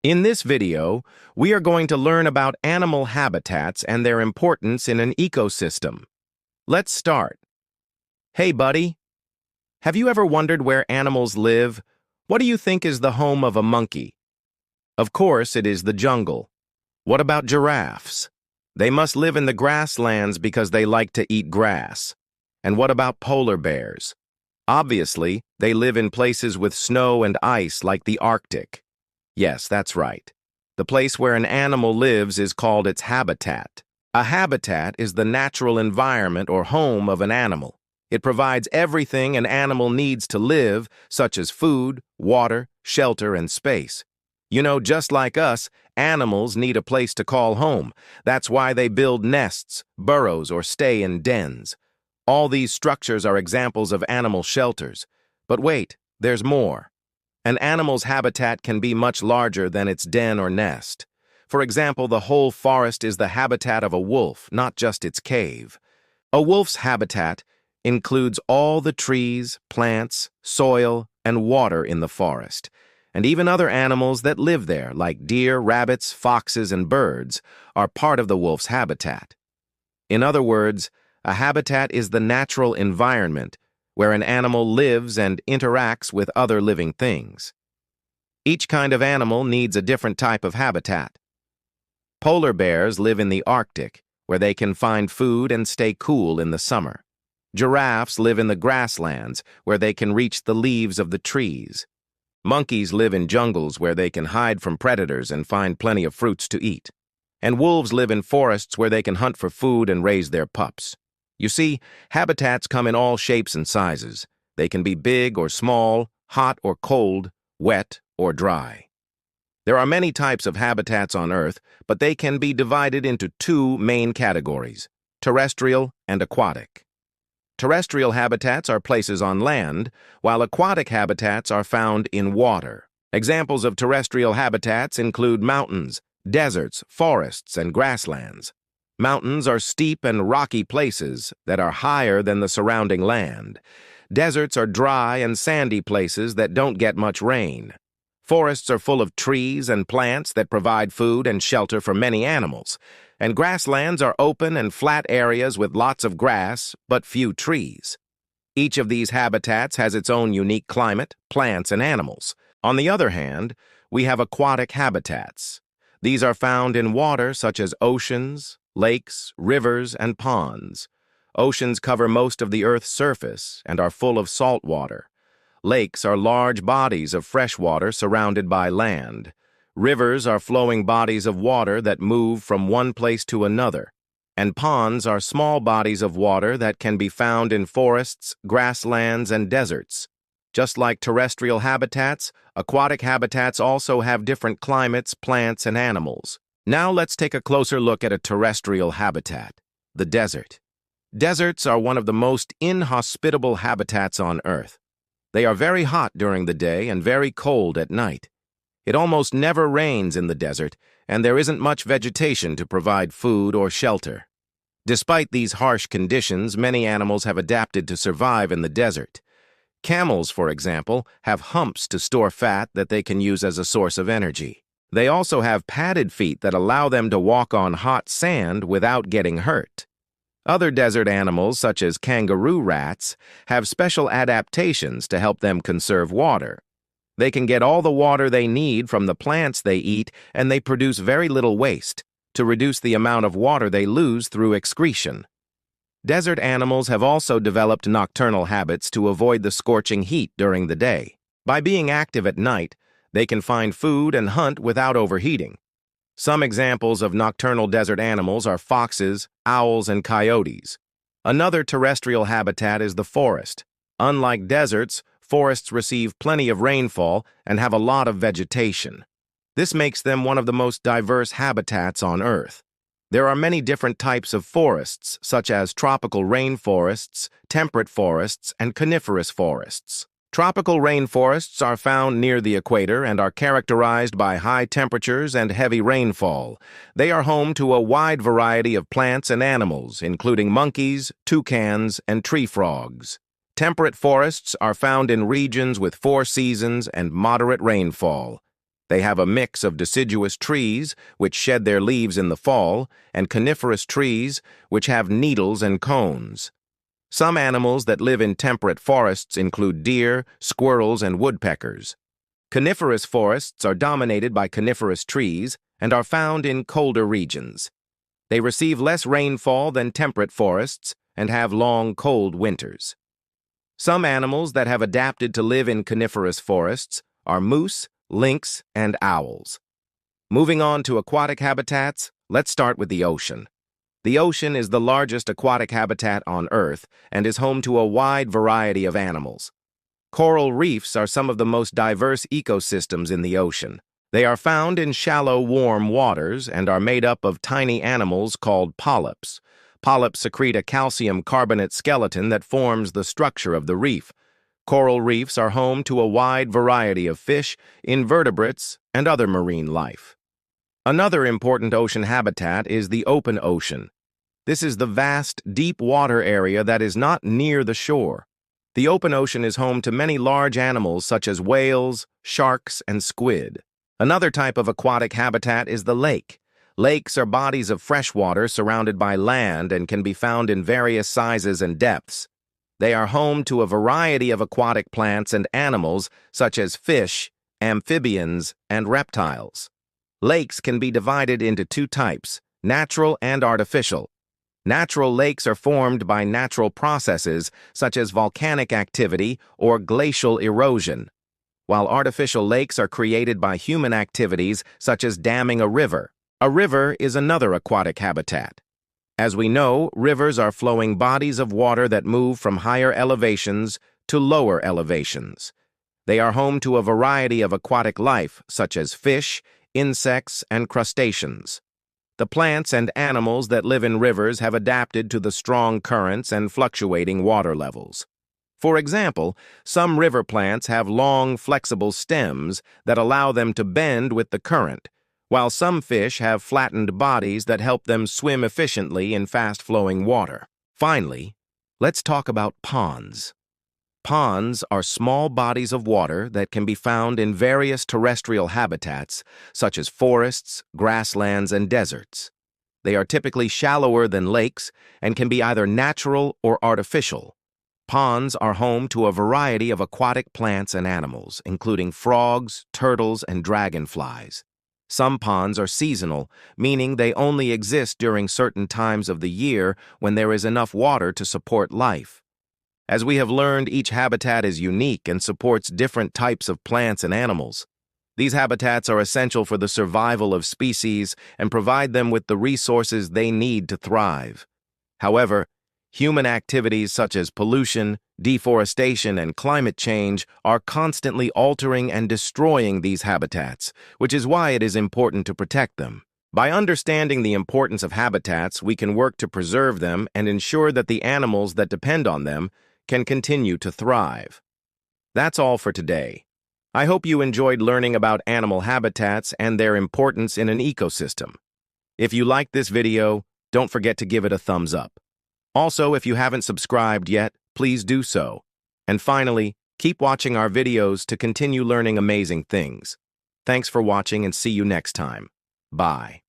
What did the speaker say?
In this video, we are going to learn about animal habitats and their importance in an ecosystem. Let's start. Hey, buddy. Have you ever wondered where animals live? What do you think is the home of a monkey? Of course, it is the jungle. What about giraffes? They must live in the grasslands because they like to eat grass. And what about polar bears? Obviously, they live in places with snow and ice like the Arctic. Yes, that's right. The place where an animal lives is called its habitat. A habitat is the natural environment or home of an animal. It provides everything an animal needs to live, such as food, water, shelter, and space. You know, just like us, animals need a place to call home. That's why they build nests, burrows, or stay in dens. All these structures are examples of animal shelters. But wait, there's more. An animal's habitat can be much larger than its den or nest. For example, the whole forest is the habitat of a wolf, not just its cave. A wolf's habitat includes all the trees, plants, soil, and water in the forest, and even other animals that live there, like deer, rabbits, foxes, and birds, are part of the wolf's habitat. In other words, a habitat is the natural environment where an animal lives and interacts with other living things. Each kind of animal needs a different type of habitat. Polar bears live in the Arctic, where they can find food and stay cool in the summer. Giraffes live in the grasslands, where they can reach the leaves of the trees. Monkeys live in jungles where they can hide from predators and find plenty of fruits to eat. And wolves live in forests where they can hunt for food and raise their pups. You see, habitats come in all shapes and sizes. They can be big or small, hot or cold, wet or dry. There are many types of habitats on Earth, but they can be divided into two main categories: terrestrial and aquatic. Terrestrial habitats are places on land, while aquatic habitats are found in water. Examples of terrestrial habitats include mountains, deserts, forests, and grasslands. Mountains are steep and rocky places that are higher than the surrounding land. Deserts are dry and sandy places that don't get much rain. Forests are full of trees and plants that provide food and shelter for many animals. And grasslands are open and flat areas with lots of grass, but few trees. Each of these habitats has its own unique climate, plants, and animals. On the other hand, we have aquatic habitats. These are found in water such as oceans, lakes, rivers, and ponds. Oceans cover most of the Earth's surface and are full of salt water. Lakes are large bodies of fresh water surrounded by land. Rivers are flowing bodies of water that move from one place to another. And ponds are small bodies of water that can be found in forests, grasslands, and deserts. Just like terrestrial habitats, aquatic habitats also have different climates, plants, and animals. Now let's take a closer look at a terrestrial habitat, the desert. Deserts are one of the most inhospitable habitats on Earth. They are very hot during the day and very cold at night. It almost never rains in the desert, and there isn't much vegetation to provide food or shelter. Despite these harsh conditions, many animals have adapted to survive in the desert. Camels, for example, have humps to store fat that they can use as a source of energy. They also have padded feet that allow them to walk on hot sand without getting hurt. Other desert animals, such as kangaroo rats, have special adaptations to help them conserve water. They can get all the water they need from the plants they eat, and they produce very little waste to reduce the amount of water they lose through excretion. Desert animals have also developed nocturnal habits to avoid the scorching heat during the day. By being active at night, they can find food and hunt without overheating. Some examples of nocturnal desert animals are foxes, owls, and coyotes. Another terrestrial habitat is the forest. Unlike deserts, forests receive plenty of rainfall and have a lot of vegetation. This makes them one of the most diverse habitats on Earth. There are many different types of forests, such as tropical rainforests, temperate forests, and coniferous forests. Tropical rainforests are found near the equator and are characterized by high temperatures and heavy rainfall. They are home to a wide variety of plants and animals, including monkeys, toucans, and tree frogs. Temperate forests are found in regions with 4 seasons and moderate rainfall. They have a mix of deciduous trees, which shed their leaves in the fall, and coniferous trees, which have needles and cones. Some animals that live in temperate forests include deer, squirrels, and woodpeckers. Coniferous forests are dominated by coniferous trees and are found in colder regions. They receive less rainfall than temperate forests and have long, cold winters. Some animals that have adapted to live in coniferous forests are moose, lynx, and owls. Moving on to aquatic habitats, let's start with the ocean. The ocean is the largest aquatic habitat on Earth and is home to a wide variety of animals. Coral reefs are some of the most diverse ecosystems in the ocean. They are found in shallow, warm waters and are made up of tiny animals called polyps. Polyps secrete a calcium carbonate skeleton that forms the structure of the reef. Coral reefs are home to a wide variety of fish, invertebrates, and other marine life. Another important ocean habitat is the open ocean. This is the vast, deep water area that is not near the shore. The open ocean is home to many large animals such as whales, sharks, and squid. Another type of aquatic habitat is the lake. Lakes are bodies of fresh water surrounded by land and can be found in various sizes and depths. They are home to a variety of aquatic plants and animals such as fish, amphibians, and reptiles. Lakes can be divided into two types, natural and artificial. Natural lakes are formed by natural processes such as volcanic activity or glacial erosion, while artificial lakes are created by human activities such as damming a river. A river is another aquatic habitat. As we know, rivers are flowing bodies of water that move from higher elevations to lower elevations. They are home to a variety of aquatic life, such as fish, insects, and crustaceans. The plants and animals that live in rivers have adapted to the strong currents and fluctuating water levels. For example, some river plants have long, flexible stems that allow them to bend with the current, while some fish have flattened bodies that help them swim efficiently in fast-flowing water. Finally, let's talk about ponds. Ponds are small bodies of water that can be found in various terrestrial habitats, such as forests, grasslands, and deserts. They are typically shallower than lakes and can be either natural or artificial. Ponds are home to a variety of aquatic plants and animals, including frogs, turtles, and dragonflies. Some ponds are seasonal, meaning they only exist during certain times of the year when there is enough water to support life. As we have learned, each habitat is unique and supports different types of plants and animals. These habitats are essential for the survival of species and provide them with the resources they need to thrive. However, human activities such as pollution, deforestation, and climate change are constantly altering and destroying these habitats, which is why it is important to protect them. By understanding the importance of habitats, we can work to preserve them and ensure that the animals that depend on them can continue to thrive. That's all for today. I hope you enjoyed learning about animal habitats and their importance in an ecosystem. If you liked this video, don't forget to give it a thumbs up. Also, if you haven't subscribed yet, please do so. And finally, keep watching our videos to continue learning amazing things. Thanks for watching and see you next time. Bye.